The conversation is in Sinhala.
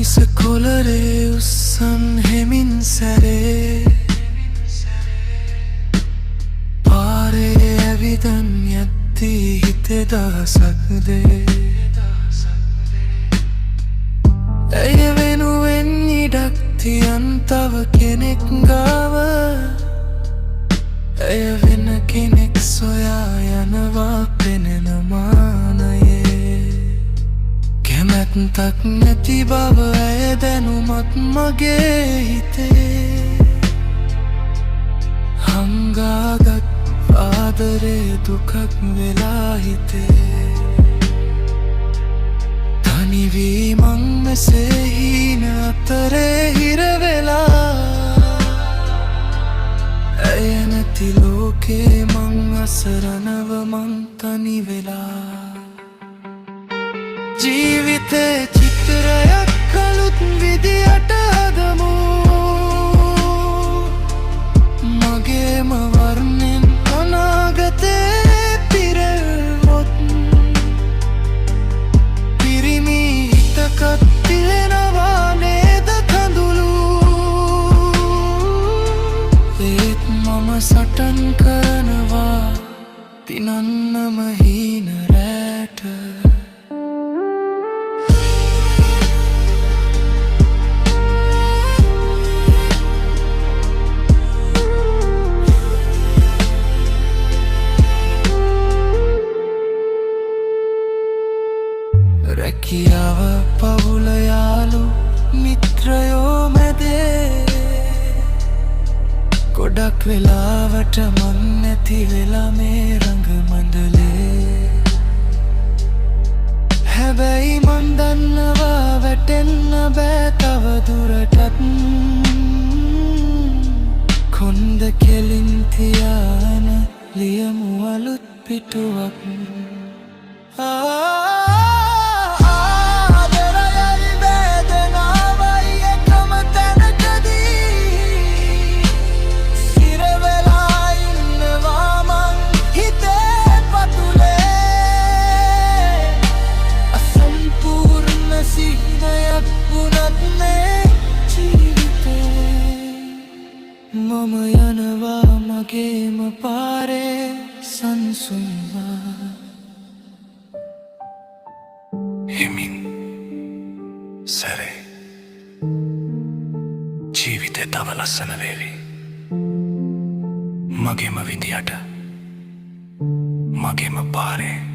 මිස කොලරේ උස්සන් හෙමින් සැරේ පාරේ ඇවිදන් යද්දී හිතේ දහසක් දේ ඇය වෙනුවෙන් ඉඩක් තියන් තව කෙනෙක් ගාව ඇය වෙන කෙනෙක් සොයා යනවා පෙනෙන මානයේ කැමැත්තක් නැති බව ඇය දැනුමත් මගේ හිතේ හංගාගත් ආදරේ දුකක් වෙලා හිතේ තනිවීමක් මෙසේ හීන අතරේ හිරවෙලා ඇය නැති ලෝකේ මං අසරණව මං තනි වෙලා ජීවිතේ චිත්‍රයක් කළුත් විදියට හදමු මගේම වර්ණෙන් අනාගතේ පිරෙවොත් පිරිමි හිතකත් තිලෙනවා නේද කඳුළු ඒත් මම සටන් කරනවා දිනන්නම හීන රැට රැකියාව පවුල යාළු මිත්‍රයෝ මැදේ ගොඩක් වෙලාවට මං නැති වෙලා මේ රඟ මණ්ඩලේ හැබැයි මං දන්නවා වැටෙන්න බෑ තව දුරටත් කොන්ද කෙලින් තියාන ලියමු අලුත් පිටුවක් මම යනවා මගේම පාරේ සංසුන්වා හෙමින් සැරේ ජීවිතේ තව ලස්සන වේවි මගේම විදියට මගේම පාරේ